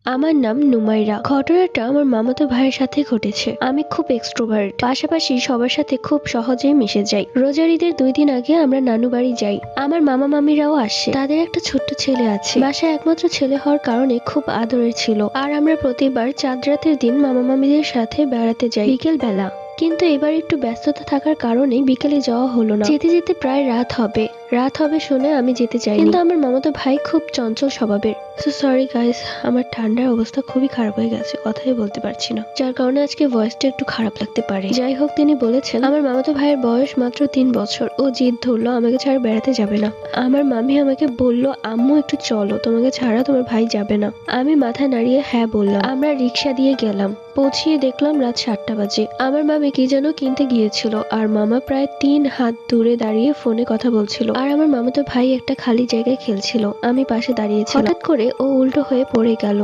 আমার নাম নুমাইরা। ঘটনাটা আমার মামাতো ভাইয়ের সাথে ঘটেছে। আমি খুব এক্সট্রোভার্ট, পাশাপাশি সবার সাথে খুব সহজেই মিশে যাই। রোজার ঈদের 2 দিন আগে আমরা নানু বাড়ি যাই। আমার মামা মামিরাও আসে। তাদের একটা ছোট্ট ছেলে আছে। বাসায় একমাত্র ছেলে হওয়ার কারণে খুব আদরের ছিল। আর আমরা প্রতিবার চাঁদ রাতের দিন মামা মামিদের সাথে বেড়াতে যাই বিকেল বেলা। কিন্তু এবার একটু ব্যস্ততা থাকার কারণে বিকেলে যাওয়া হলো না। যেতে যেতে প্রায় রাত হবে শুনে আমি যেতে চাই, কিন্তু আমার মামাতো ভাই খুব চঞ্চল স্বভাবের। সো সরি গাইস, আমার ঠান্ডার অবস্থা খুবই খারাপ হয়ে গেছে, কথাই বলতে পারছি না, যার কারণে আজকে ভয়েসটা একটু খারাপ লাগতে পারে। যাই হোক, তিনি বলেছেন আমার মামাতো ভাইয়ের বয়স মাত্র 3 বছর। ও জিদ ধরলো আমাকে ছাড়া বেড়াতে যাবে না। আমার মামি আমাকে বলল, আম্মু একটু চলো, তোমাকে ছাড়া তোমার ভাই যাবে না। আমি মাথা নাড়িয়ে হ্যাঁ বললাম। আমরা রিক্সা দিয়ে গেলাম। পৌঁছিয়ে দেখলাম রাত 7টা বাজে। আমার মামি কি যেন কিনতে গিয়েছিল, আর মামা প্রায় 3 হাত দূরে দাঁড়িয়ে ফোনে কথা বলছিল, আর আমার মামাতো ভাই একটা খালি জায়গায় খেলছিল। আমি পাশে দাঁড়িয়েছিলাম। হঠাৎ করে ও উল্টো হয়ে পড়ে গেল।